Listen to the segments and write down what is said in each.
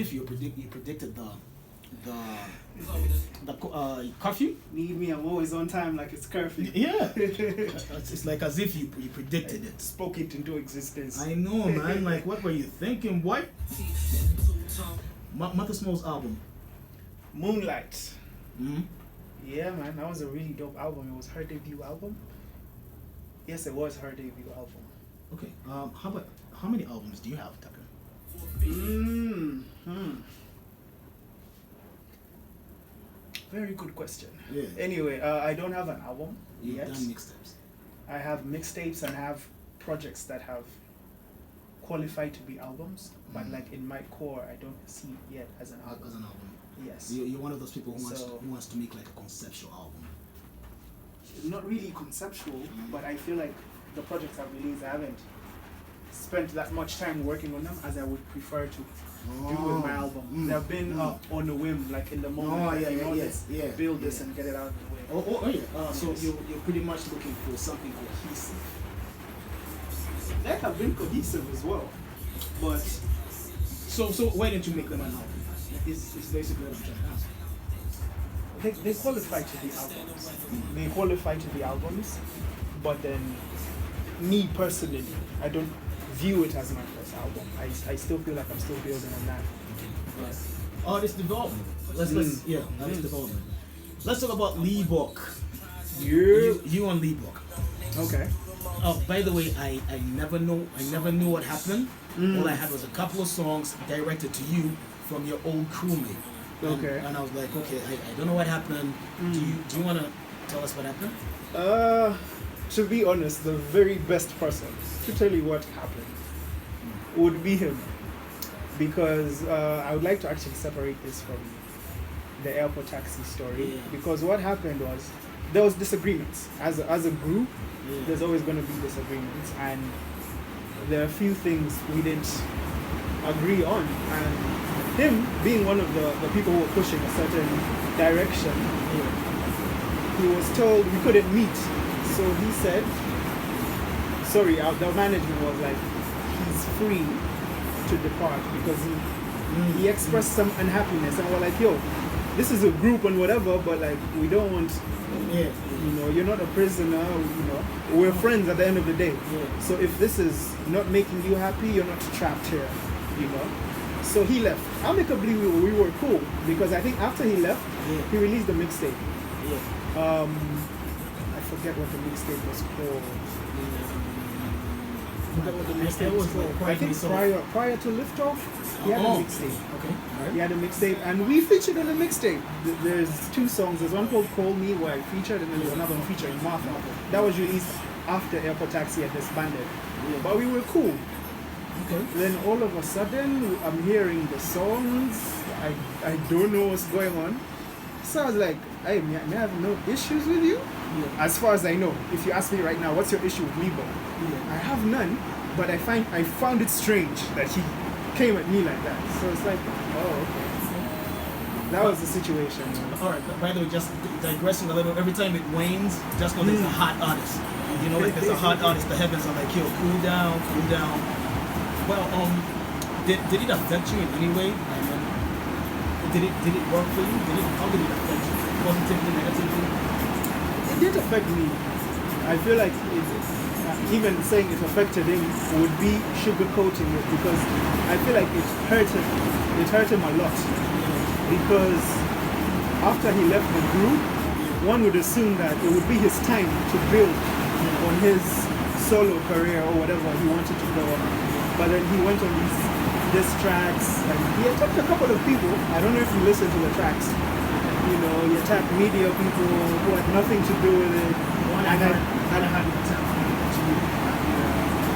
If you predicted the curfew. Need me, I'm always on time like it's curfew. Yeah, it's like as if you predicted it. Spoke it into existence. I know, man. Like, what were you thinking, boy? Mother Small's album. Moonlight. Mm-hmm. Yeah, man, that was a really dope album. It was her debut album. Yes, it was her debut album. Okay. How many albums do you have, Tucker? Very good question. Yeah. Anyway, I don't have an album You've yet. done mixtapes. I have mixtapes and have projects that have qualified to be albums, but like in my core, I don't see it yet as an album. As an album. Yes. You're one of those people who So- wants to make like a conceptual album. Not really conceptual, but I feel like the projects I've released, I haven't spent that much time working on them as I would prefer to do with my album. They've been on a whim, like in the moment. Let's build this and get it out of the way. Yeah. So you're pretty much looking for something cohesive. That have been cohesive as well, but So why didn't you make them an album? It's basically what I'm trying to ask. they qualify to be albums. They qualify to be albums, but then me personally, I don't view it as my first album. I still feel like I'm still building on that. Right. Artist development. Artist development. Let's talk about Lee Book. You on Lee Book. Okay. Oh, by the way, I never knew what happened. All I had was a couple of songs directed to you from your old crewmate. Okay. And I was like, okay, I don't know what happened. Do you want to tell us what happened? To be honest, the very best person to tell you what happened would be him, because I would like to actually separate this from the Airpotaxi story. Yeah. Because what happened was there was disagreements as a group. Yeah. There's always going to be disagreements, and there are a few things we didn't agree on, and him being one of the people who were pushing a certain direction, he was told we couldn't meet. So he said, sorry, the management was like, he's free to depart, because he expressed some unhappiness, and we're like, yo, this is a group and whatever, but like we don't want, you're not a prisoner, we're friends at the end of the day. Yeah. So if this is not making you happy, you're not trapped here, So he left. Amicably, we were cool, because I think after he left, he released the mixtape. Yeah. I forget what the mixtape was called. I think prior to Liftoff, he had a mixtape. Okay. Right. He had a mixtape, and we featured on the mixtape. There's two songs. There's one called Call Me, where I featured, and then there's another one featuring Martha. That was released after Airpotaxi had disbanded. Yeah. But we were cool. Okay. Then all of a sudden, I'm hearing the songs. I don't know what's going on. So I was like, hey, may I have no issues with you? Yeah. As far as I know, if you ask me right now, what's your issue with Libo? Yeah. I have none, but I found it strange that he came at me like that. So it's like, oh, okay. That was the situation. All right. By the way, just digressing a little. Every time it wanes, just know there's a hot artist. Like there's a hot artist. The heavens are like, yo, cool down, cool down. Well, did it affect you in any way? Did it work for you? How did it affect you? Positively, negatively? It did affect me. I feel like even saying it affected him would be sugarcoating it, because I feel like it hurt him. It hurt him a lot, because after he left the group, one would assume that it would be his time to build on his solo career or whatever he wanted to go on. But then he went on these diss tracks, and he attacked a couple of people. I don't know if you listen to the tracks. He attacked media people who had nothing to do with it.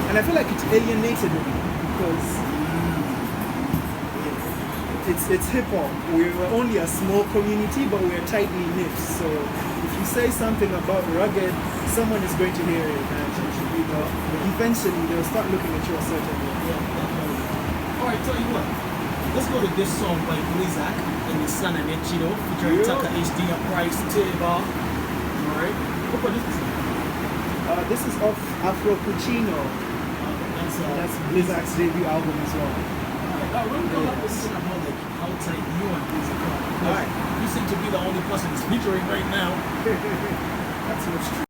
And I feel like it alienated him, because it's hip hop. We're only a small community, but we're tightly knit. So if you say something about rugged, someone is going to hear it, and eventually they'll start looking at you a certain way. Alright, tell you what. Let's go to this song by Blizzak and his son and Chido, featuring Tucker HD and Price Tiba. Alright. What producer is it? This is off Afro Puccino. That's Blizzak's debut album as well. Alright, we're going to talk about one. Easy call. All right. You seem to be the only person that's featuring right now. That's what's true.